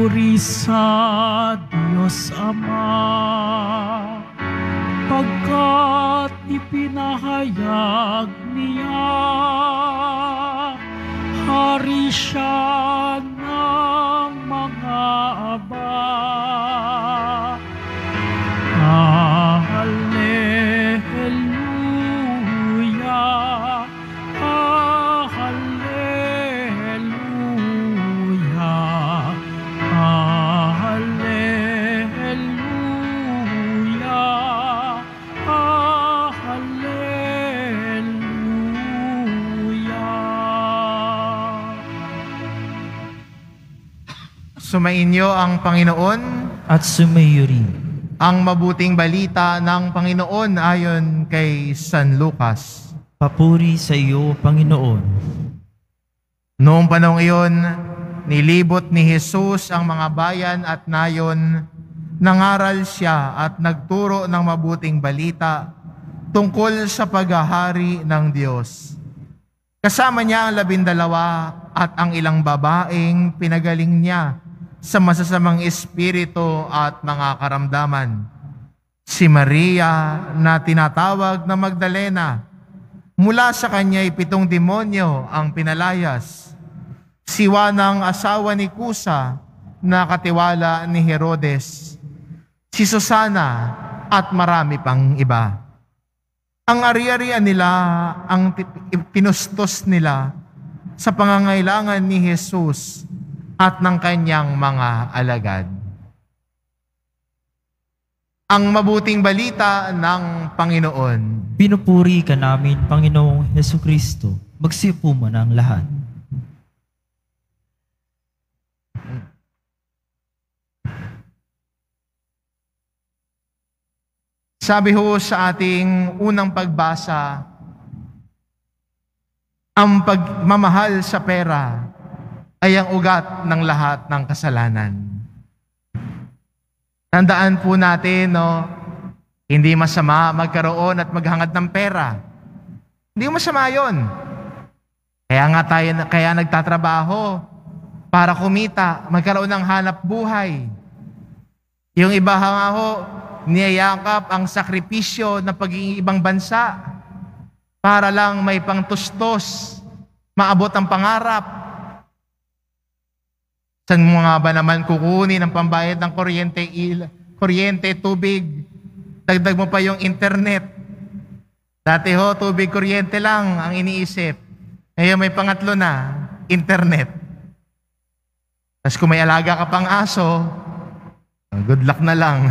Papuri sa Diyos Ama, pagkat ipinahayag niya, hari siya ng mga aba. Hallelujah, hallelujah, hallelujah, hallelujah. Sumainyo ang Panginoon at sumayo rin ang mabuting balita ng Panginoon ayon kay San Lucas. Papuri sa iyo, Panginoon. Noong panahong iyon, nilibot ni Jesus ang mga bayan at nayon, nangaral siya at nagturo ng mabuting balita tungkol sa paghahari ng Diyos. Kasama niya ang 12 at ang ilang babaeng pinagaling niya sa masasamang espiritu at mga karamdaman. Si Maria na tinatawag na Magdalena, mula sa kanya'y 7 demonyo ang pinalayas. Si Juana, asawa ni Kusa, na katiwala ni Herodes. Si Susana at marami pang iba. Ang ari-arian nila, ang pinustos nila sa pangangailangan ni Jesus at ng kanyang mga alagad. Ang mabuting balita ng Panginoon. Pinupuri ka namin, Panginoong Hesukristo. Magsiupo mo na ang lahat. Sabi ho sa ating unang pagbasa, ang pagmamahal sa pera ay ang ugat ng lahat ng kasalanan. Tandaan po natin, hindi masama magkaroon at maghangad ng pera. Hindi masama yun. Kaya nagtatrabaho para kumita, magkaroon ng hanap buhay. Yung iba nga ho, niyayakap ang sakripisyo ng pagiging ibang bansa para lang may pangtustos, maabot ang pangarap. Saan mo nga ba naman kukunin ang pambayad ng kuryente, tubig? Dagdag mo pa yung internet. Dati ho, tubig, kuryente lang ang iniisip. Ngayon may pangatlo na, internet. Tapos kung may alaga ka pang aso, good luck na lang.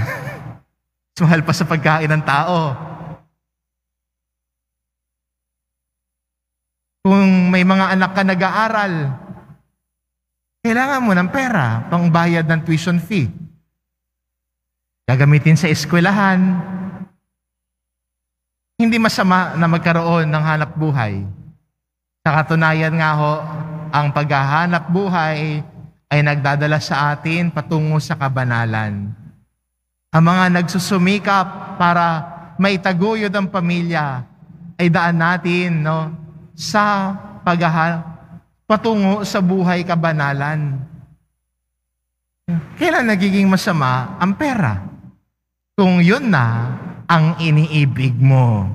Mahal pa sa pagkain ng tao. Kung may mga anak ka nag-aaral, kailangan mo ng pera pang bayad ng tuition fee. Gagamitin sa eskwelahan. Hindi masama na magkaroon ng hanap buhay. Sa katunayan nga ho, ang paghahanap buhay ay nagdadala sa atin patungo sa kabanalan. Ang mga nagsusumikap para maitaguyod ang pamilya ay daan natin sa patungo sa buhay kabanalan. Kailan nagiging masama ang pera? Kung yun na ang iniibig mo.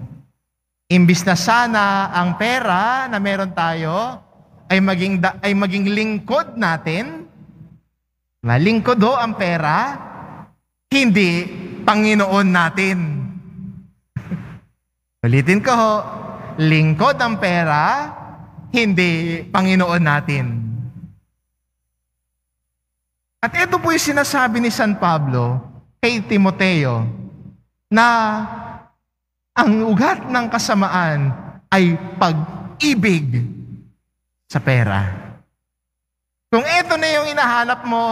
Imbis na sana ang pera na meron tayo ay maging lingkod natin. Lingkod ho ang pera, hindi Panginoon natin. Ulitin ko ho, lingkod ang pera, hindi Panginoon natin. At ito po yung sinasabi ni San Pablo kay Timoteo na ang ugat ng kasamaan ay pag-ibig sa pera. Kung ito na yung hinahanap mo,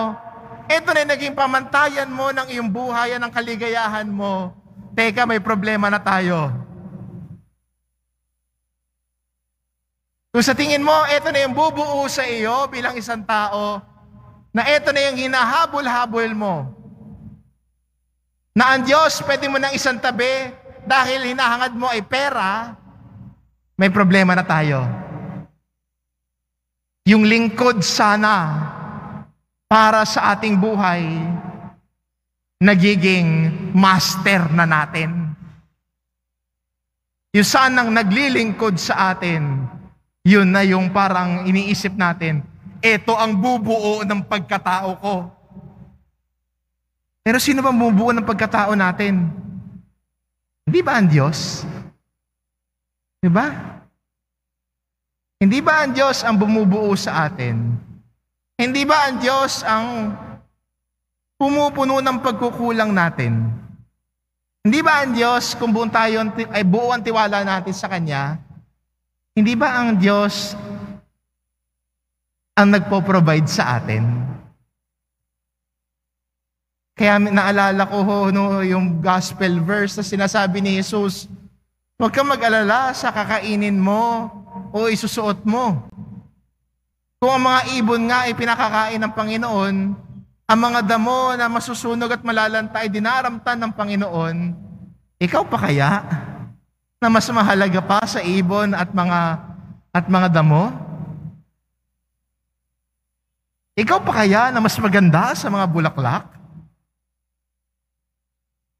ito na yung naging pamantayan mo ng iyong buhay, ng kaligayahan mo, teka, may problema na tayo. Kung sa tingin mo, ito na yung bubuo sa iyo bilang isang tao, na ito na yung hinahabol-habol mo, na ang Diyos pwede mo nang isang tabi dahil hinahangad mo ay pera, may problema na tayo. Yung lingkod sana para sa ating buhay, nagiging master na natin. Yung sanang naglilingkod sa atin, yun na yung parang iniisip natin, ito ang bubuo ng pagkatao ko. Pero sino ba bumubuo ng pagkatao natin? Hindi ba ang Diyos? Diba? Hindi ba ang Diyos ang bumubuo sa atin? Hindi ba ang Diyos ang pumupuno ng pagkukulang natin? Hindi ba ang Diyos, kung buo ang tiwala natin sa Kanya, hindi ba ang Diyos ang nagpo-provide sa atin? Kaya naalala ko yung gospel verse na sinasabi ni Jesus, huwag kang mag-alala sa kakainin mo o isusuot mo. Kung ang mga ibon nga ay pinakakain ng Panginoon, ang mga damo na masusunog at malalanta ay dinaramtan ng Panginoon, ikaw pa kaya na mas mahalaga pa sa ibon at mga damo? Ikaw pa kaya na mas maganda sa mga bulaklak?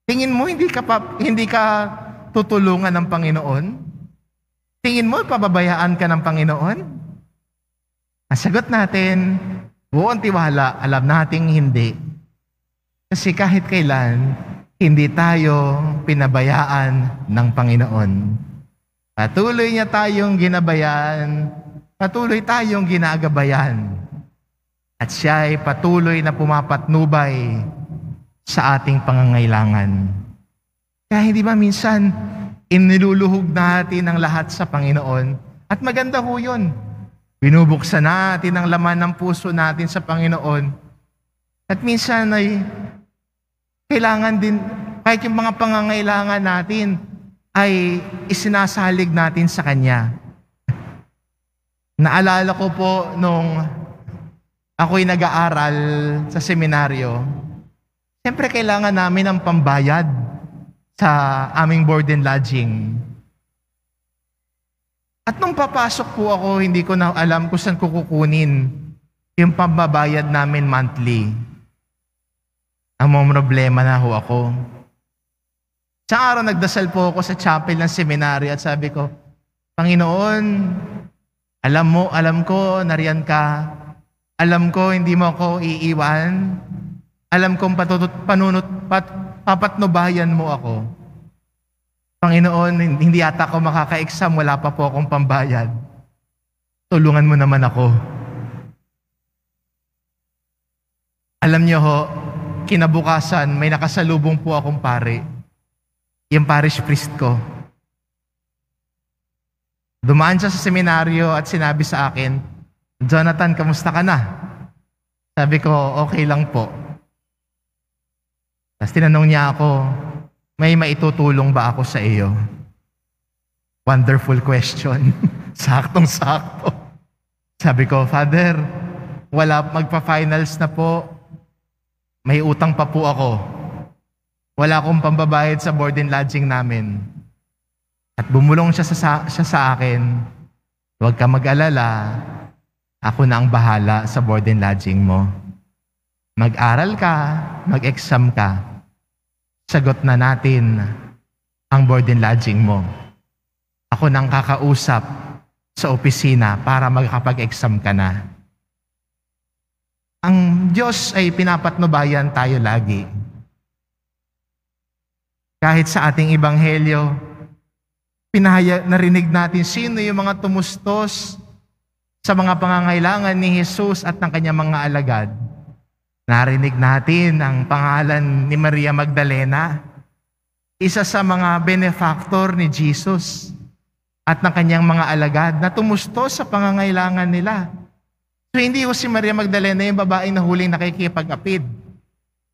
Tingin mo hindi ka tutulungan ng Panginoon? Tingin mo pababayaan ka ng Panginoon? Ang sagot natin, buong tiwala, alam nating hindi. Kasi kahit kailan, hindi tayo pinabayaan ng Panginoon. Patuloy niya tayong ginabayan, patuloy tayong ginagabayan. At siya ay patuloy na pumapatnubay sa ating pangangailangan. Kaya hindi ba minsan, iniluluhog natin ang lahat sa Panginoon? At maganda ho yun. Binubuksan natin ang laman ng puso natin sa Panginoon. At minsan ay kailangan din, kahit yung mga pangangailangan natin, ay isinasalig natin sa Kanya. Naalala ko po nung ako'y nag-aaral sa seminaryo, siyempre kailangan namin ng pambayad sa aming board and lodging. At nung papasok po ako, hindi ko na alam kung saan ko kukunin yung pambabayad namin monthly. Ang mga problema na ho ako. Sa araw nagdasal po ako sa chapel ng seminaryo at sabi ko, Panginoon, alam ko, nariyan ka. Alam ko, hindi mo ako iiwan. Alam kong papatnubayan mo ako. Panginoon, hindi ata ako makaka-exam, wala pa po akong pambayad. Tulungan mo naman ako. Alam niyo ho, kinabukasan, may nakasalubong po akong pare. Yung parish priest ko. Dumaan siya sa seminaryo at sinabi sa akin, Jonathan, kamusta ka na? Sabi ko, okay lang po. Tapos tinanong niya ako, may maitutulong ba ako sa iyo? Wonderful question. Saktong-sakto. Sabi ko, Father, magpa-finals na po. May utang pa po ako. Wala akong pambabayad sa board and lodging namin. At bumulong siya sa akin, huwag ka mag-alala, ako na ang bahala sa board and lodging mo. Mag-aral ka, mag-exam ka. Sagot na natin ang board and lodging mo. Ako nang kakausap sa opisina para magkapag-exam ka na. Ang Diyos ay pinapatnubayan tayo lagi. Kahit sa ating ebanghelyo, narinig natin sino yung mga tumustos sa mga pangangailangan ni Jesus at ng kanyang mga alagad. Narinig natin ang pangalan ni Maria Magdalena, isa sa mga benefactor ni Jesus at ng kanyang mga alagad na tumustos sa pangangailangan nila. So hindi ho si Maria Magdalena yung babaeng na huling nakikipag-apid.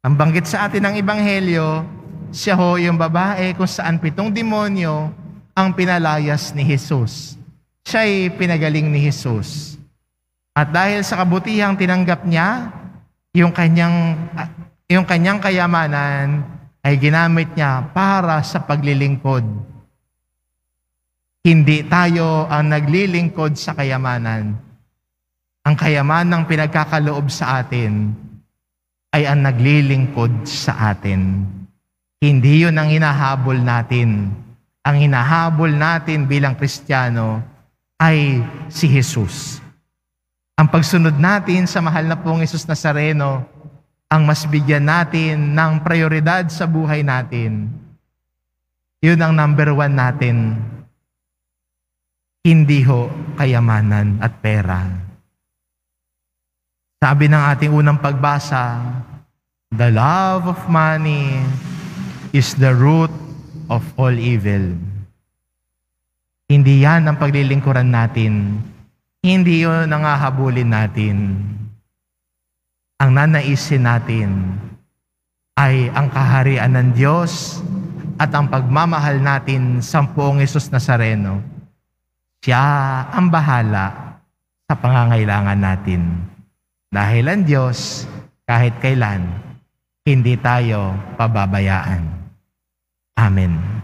Ang banggit sa atin ng ebanghelyo, siya ho yung babae kung saan 7 demonyo ang pinalayas ni Jesus. Siya ay pinagaling ni Jesus. At dahil sa kabutihang tinanggap niya, yung kanyang kayamanan ay ginamit niya para sa paglilingkod. Hindi tayo ang naglilingkod sa kayamanan. Ang kayamanang pinagkakaloob sa atin ay ang naglilingkod sa atin. Hindi yun ang hinahabol natin. Ang hinahabol natin bilang Kristiyano ay si Jesus. Ang pagsunod natin sa mahal na pong Jesus Nazareno, ang mas bigyan natin ng prioridad sa buhay natin. Yun ang number 1 natin. Hindi ho kayamanan at pera. Sabi ng ating unang pagbasa, the love of money is the root of all evil. Hindi yan ang paglilingkuran natin. Hindi yun ang hahabulin natin. Ang nanaisin natin ay ang kaharian ng Diyos at ang pagmamahal natin sa Poong Hesus Nazareno. Siya ang bahala sa pangangailangan natin. Dahil ang Diyos, kahit kailan, hindi tayo pababayaan. Amen.